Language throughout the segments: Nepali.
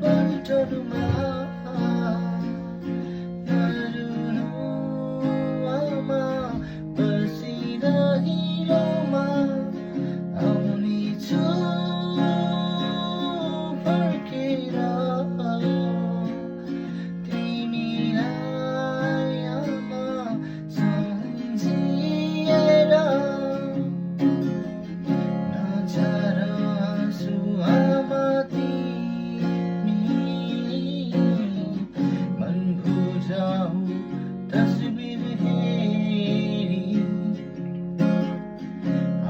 पल्टनुमा नरुनु आमा बसिरहिलोमा आउनेछु फर्केर तिमीलाई आमा सम्झिएर नझर आँसु आमा तिमी मन बुझाऊ तस्बिर हेरी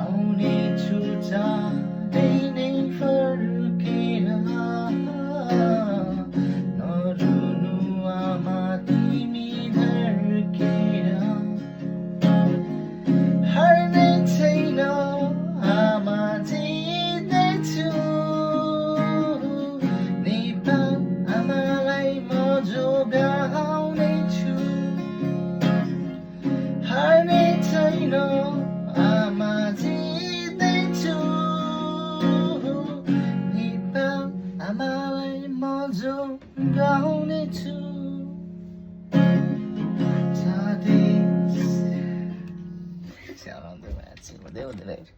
आउनेछु चाँडै नै फर्केर नरुनु आमा तिमी धर्केर हार्ने छैन आमा जित्नेछु नेपाल आमालाई म जोगाउनेछु हार्ने छैन आमा जित्नेछु नेपाल आमालाई म जोगाउनेछु साथै Siamo andati,